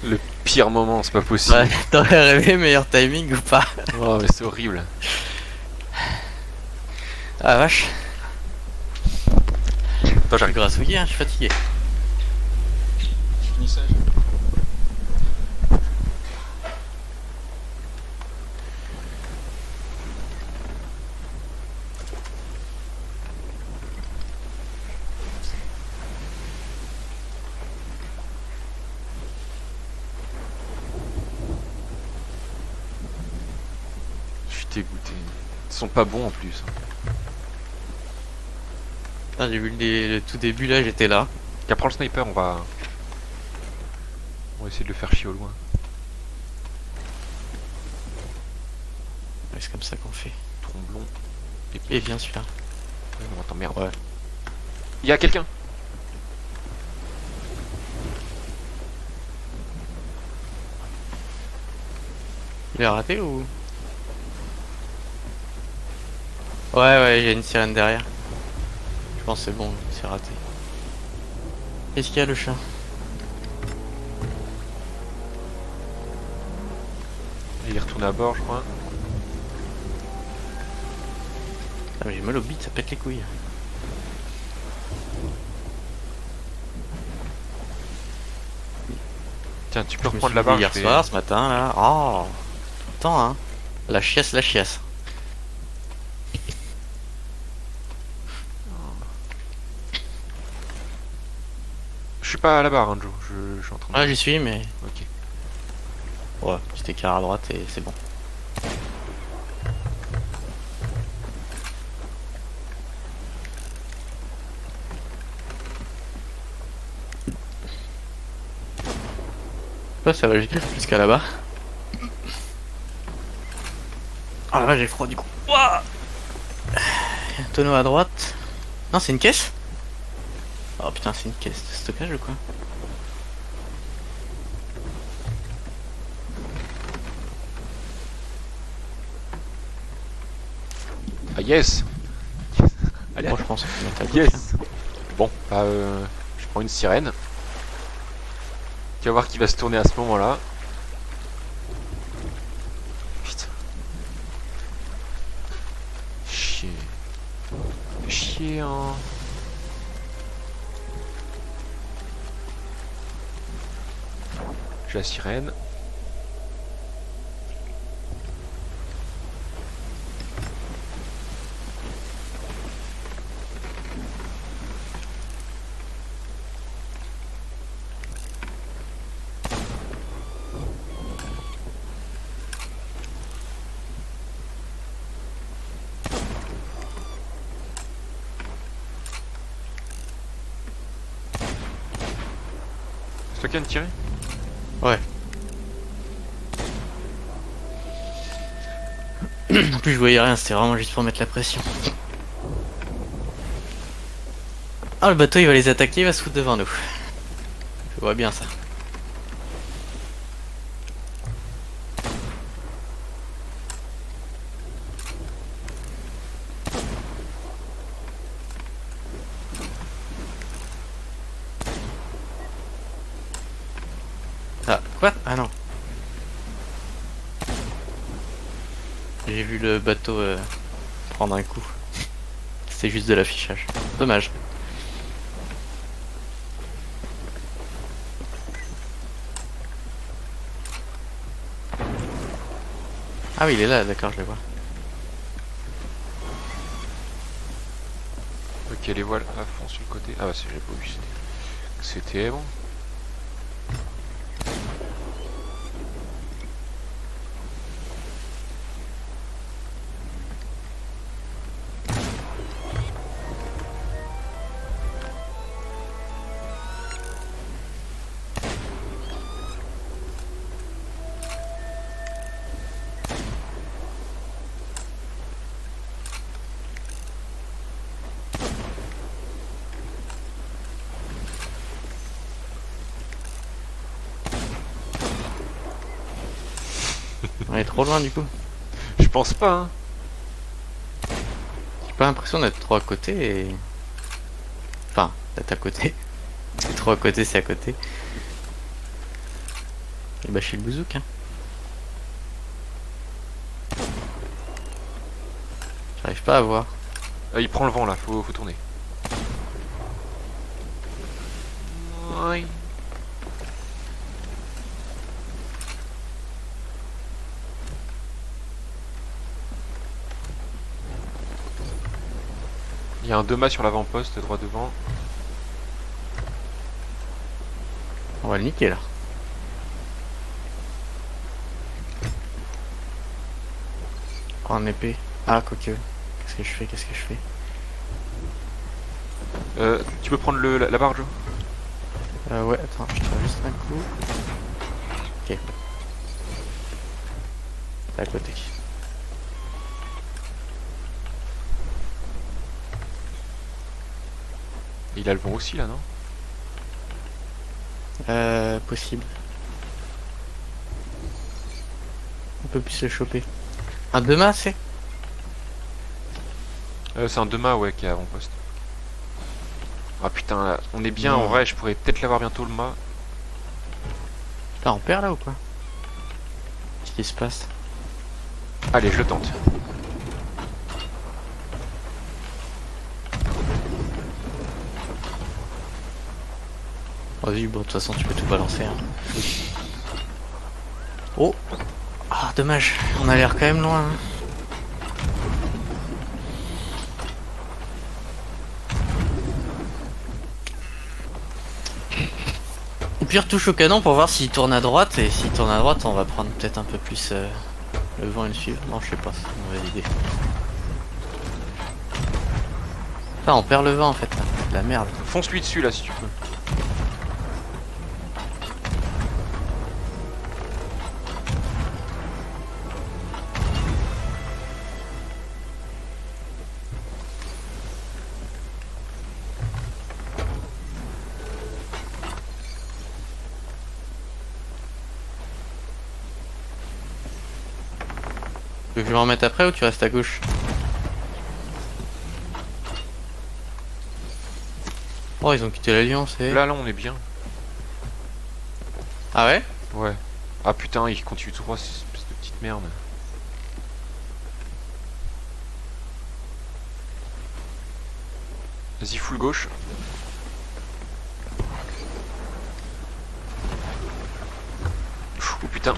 Le pire moment, c'est pas possible. Ouais, t'aurais rêvé meilleur timing ou pas? Oh, mais c'est horrible. Ah vache, Attends, je suis j'arrive. grassouillé, hein, je suis fatigué. Je suis dégoûté. sont pas bons en plus. Ah, j'ai vu le tout début là, j'étais là. Tiens, prends le sniper, on va essayer de le faire chier au loin. Ouais, c'est comme ça qu'on fait. Tromblon. Et bien celui-là. Ouais, non, attends, merde. Ouais. Il y a quelqu'un. Il a raté ou? Ouais, j'ai une sirène derrière. Je pense que c'est bon, c'est raté. Qu'est-ce qu'il y a le chat? Il est retourné à bord, je crois. Ah, mais j'ai mal au bite, ça pète les couilles. Tiens, tu peux Je me reprendre suis la barre. levé hier soir, ce matin là. Oh, attends hein. La chiasse, la chiasse. Je suis pas à la barre, hein, Joe. Je suis en train de. Ah, j'y suis, mais. Ok. Ouais, j'étais carré à droite et c'est bon. Ouais, ça va jusqu'à là-bas. Ah là, j'ai froid du coup. Ouah, un tonneau à droite. Non, c'est une caisse? Oh putain, c'est une caisse de stockage ou quoi? Ah yes. Allez, Bon, je pense qu'on peut mettre à gauche. yes. Bon, bah, je prends une sirène. Tu vas voir qui va se tourner à ce moment-là. Putain. Chier. Chier, hein. J'ai la sirène. C'est toi qui viens de tirer? Ouais. En plus, je voyais rien, c'était vraiment juste pour mettre la pression. Ah, le bateau il va les attaquer, il va se foutre devant nous. Je vois bien ça. Ah, quoi? Ah non. J'ai vu le bateau prendre un coup. C'était juste de l'affichage. Dommage. Ah oui, il est là, d'accord, je le vois. Ok, les voiles à fond sur le côté. Ah bah c'est, j'ai pas vu. C'était bon. On est trop loin du coup. Je pense pas, hein. J'ai pas l'impression d'être trop à côté et... Enfin, d'être à côté. C'est trop à côté, c'est à côté. Et bah, je suis le bouzouk, hein. J'arrive pas à voir. Il prend le vent là, faut tourner. Oui. Il y a un 2 mâts sur l'avant-poste, droit devant. On va le niquer là. Oh, en épée. Ah, quoique. Qu'est-ce que je fais? Qu'est-ce que je fais? Tu peux prendre la barre, Joe? Ouais, attends, je tire juste un coup. Ok. C'est à côté. Il a le vent aussi là, non? Possible. On peut plus se choper. Un demain, c'est? C'est un Dema, ouais, qui est avant-poste. Ah putain, là, on est bien Non. en vrai, je pourrais peut-être l'avoir bientôt le mât. Là, on perd là ou quoi? Qu'est-ce qui se passe? Allez, je le tente. Vas-y, bon, de toute façon, tu peux tout balancer. Hein. Oh! Ah, dommage, on a l'air quand même loin. Hein. Au pire, touche au canon pour voir s'il tourne à droite. Et s'il tourne à droite, on va prendre peut-être un peu plus le vent et le suivre. Non, je sais pas, c'est une mauvaise idée. Ah, on perd le vent en fait là. De la merde. Fonce-lui dessus là si tu peux. Tu veux que je me remette après ou tu restes à gauche? Oh, ils ont quitté l'Alliance, c'est. Là, on est bien. Ah ouais? Ouais. Ah putain, il continue tout droit, cette espèce de petite merde. Vas-y, full gauche. Oh putain.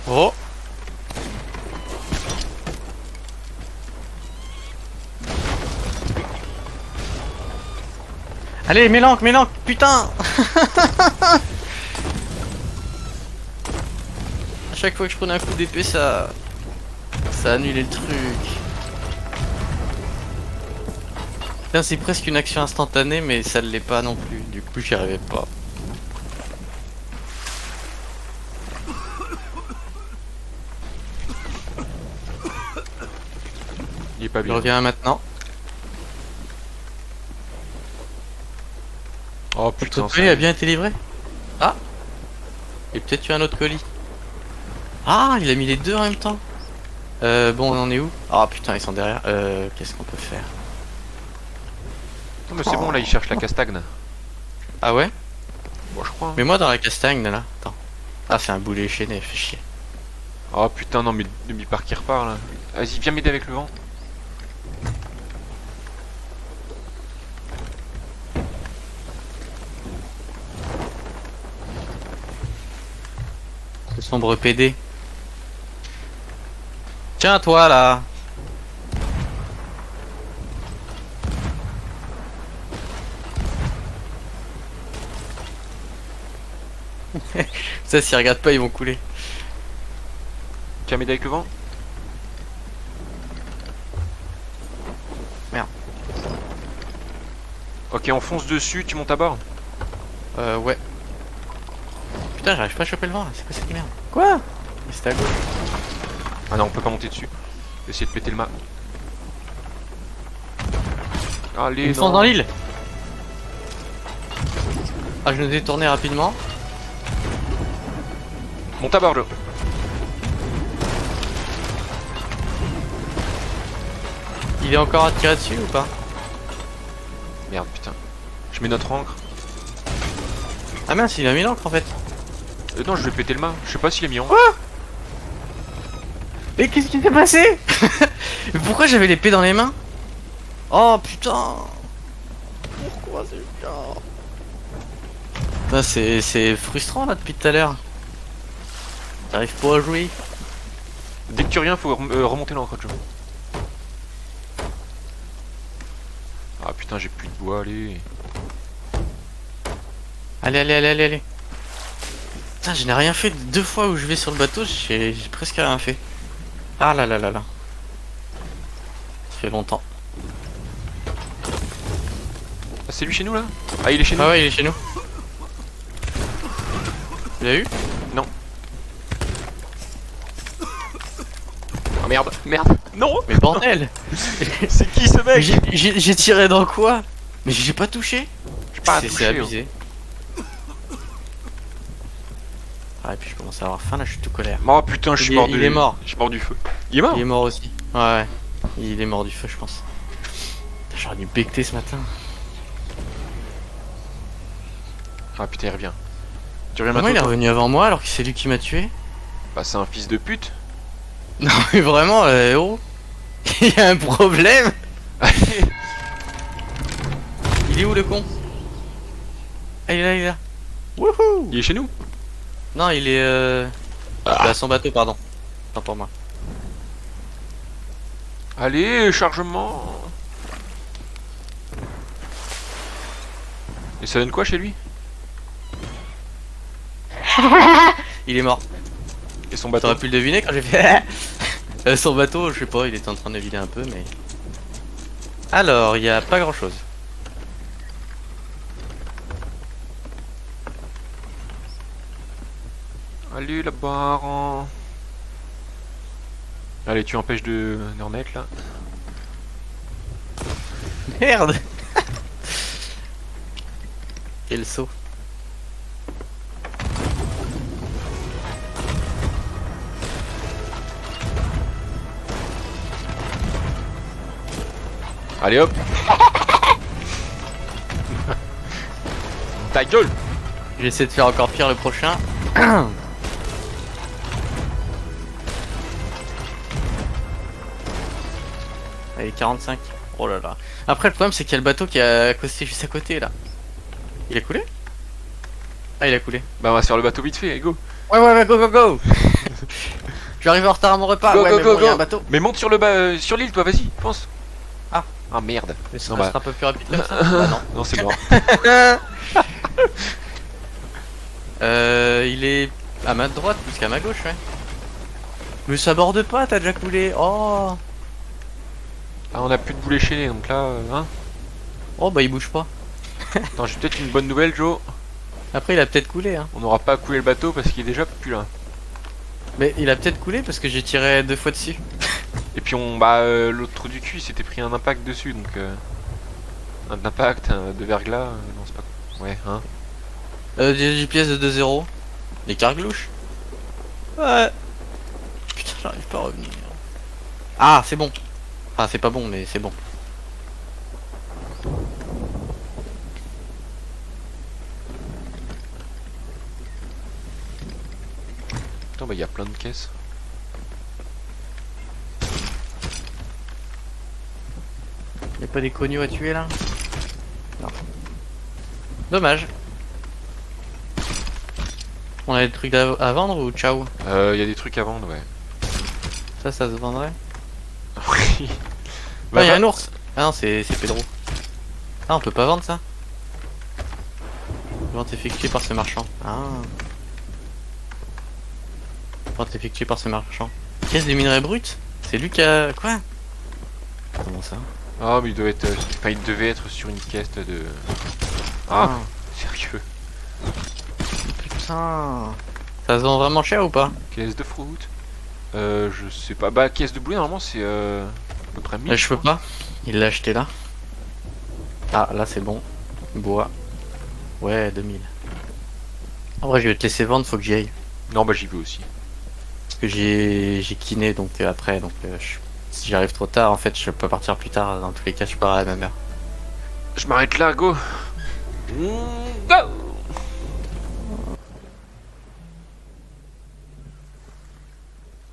Oh! Allez, mélanque, putain! À chaque fois que je prenais un coup d'épée, ça annulait le truc. Putain, c'est presque une action instantanée, mais ça ne l'est pas non plus. Du coup, j'y arrivais pas. Il est pas Je bien. reviens maintenant. Oh Putain, putain, le colis a bien été livré. Ah! Et peut-être eu un autre colis. Ah, il a mis les deux en même temps. Bon, on en est où? Ah putain, ils sont derrière. Qu'est-ce qu'on peut faire? Non mais c'est bon, là il cherche la castagne. Ah ouais? Bon, je crois. Hein. Mais moi dans la castagne là. Attends. Ah, c'est un boulet chaîné, fait chier. Oh putain, non mais demi-part qui repart là. Vas-y, viens m'aider avec le vent. Ce sombre PD. Tiens, toi là. Ça, s'ils regardent pas, ils vont couler. Viens m'aider avec le vent. Merde. Ok, on fonce dessus, tu montes à bord. Ouais. Putain, j'arrive pas à choper le vent là. C'est quoi cette merde? Quoi? C'était à gauche. Ah non, on peut pas monter dessus. Essayer de péter le mât. Allez, Ils me font dans l'île. Ah, je nous ai tourné rapidement. Monte à bord, Joe. Il est encore à tirer dessus ou pas? Merde, putain. Je mets notre ancre. Ah mince, il a mis l'encre en fait. Non, je vais péter le mât. Je sais pas s'il est mis en. Mais qu'est-ce qui s'est passé? Pourquoi j'avais l'épée dans les mains? Oh putain. Pourquoi c'est le cas? Putain, c'est frustrant là depuis tout à l'heure. J'arrive pas à jouer. Dès que tu reviens, faut remonter l'ancre, Joe. Ah putain. putain, j'ai plus de bois, allez. Allez, allez, allez, allez, allez. Putain, je n'ai rien fait 2 fois où je vais sur le bateau, j'ai presque rien fait. Ah là là là là. Ça fait longtemps. Ah, c'est lui chez nous là? Ah, il est chez nous? Ah ouais, il est chez nous. Tu l'as eu? Non. Oh merde, merde, non! Mais bordel. C'est qui ce mec? J'ai tiré dans quoi? Mais j'ai pas touché. J'ai pas C'est touché, abusé. Ah et puis je commence à avoir faim là, je suis tout colère. Oh putain, je suis mort Il est mort. Je suis mort du feu. Il est mort? Il est mort aussi. Ouais, ouais. Il est mort du feu, je pense. J'aurais dû becter ce matin. Ah putain, il revient. Tu reviens Comment il est maintenant? revenu avant moi alors que c'est lui qui m'a tué? Bah, c'est un fils de pute. Non mais vraiment, oh. Il y a un problème. Il est où le con? Ah il est là, il est là. Wouhou. Il est chez nous? Non il est à son bateau, pardon. Tant pour moi. Allez, chargement. Et ça donne quoi chez lui? Il est mort. Et son bateau? T'aurais pu le deviner quand j'ai fait son bateau, je sais pas, il était en train de vider un peu mais... Alors, il y a pas grand chose. Allez, la barre. Allez, tu empêches de remettre là. Merde. Quel saut. Allez hop. Ta gueule. J'essaie de faire encore pire le prochain. Allez, 45. Oh là là. Après, le problème, c'est qu'il y a le bateau qui a accosté juste à côté là. Il a coulé? Ah, il a coulé. Bah on va se faire le bateau vite fait, allez, go. Ouais, ouais, ouais, go, go, go. J'arrive en retard à mon repas. Go, Ouais, go, mais go, bon, il y a go. un bateau. Mais monte sur le bas, sur l'île toi, vas-y, pense. Ah. Ah merde. Mais ça Non, bah. sera un peu plus rapide comme ça. Bah non. Non, c'est mort. Il est à ma droite plus qu'à ma gauche, ouais. Mais ça borde pas, t'as déjà coulé. Oh. Ah, on a plus de boulet chaîné donc là, hein. Oh bah il bouge pas. Attends, j'ai peut-être une bonne nouvelle, Joe. Après il a peut-être coulé, hein. On n'aura pas à couler le bateau parce qu'il est déjà plus là. Mais il a peut-être coulé parce que j'ai tiré 2 fois dessus. Et puis on, l'autre trou du cul, il s'était pris un impact dessus donc. Un impact, de verglas, non c'est pas. Ouais, hein. Des GPS de 2-0. Les carglouches. Ouais. Putain, j'arrive pas à revenir. Ah, c'est bon. Enfin, c'est pas bon, mais c'est bon. Putain, bah il y a plein de caisses. Y'a pas des cognos à tuer là? Non. Dommage. On a des trucs à vendre ou ciao? Il y a des trucs à vendre, ouais. Ça se vendrait? Oui. Ah, y'a un ours! Ah non, c'est Pedro. Ah, on peut pas vendre ça? Vente effectuée par ce marchand. Ah. Vente effectuée par ce marchand. Caisse de minerai brut? C'est lui qui a... Quoi? Comment ça? Ah, mais il doit être. Enfin, il devait être sur une caisse de. Ah, sérieux. Putain. Ça se vend vraiment cher ou pas? Caisse de fruit. Je sais pas. Bah, caisse de boulet, normalement, c'est à peu près 1000. Je peux pas. Il l'a acheté là. Ah, là c'est bon. Bois. Ouais, 2000. En vrai, je vais te laisser vendre, faut que j'y aille. Non, bah, j'y vais aussi. Parce que j'ai kiné donc après, donc si j'arrive trop tard, en fait, je peux partir plus tard. Dans tous les cas, je pars à la même heure. Je m'arrête là, go. Go.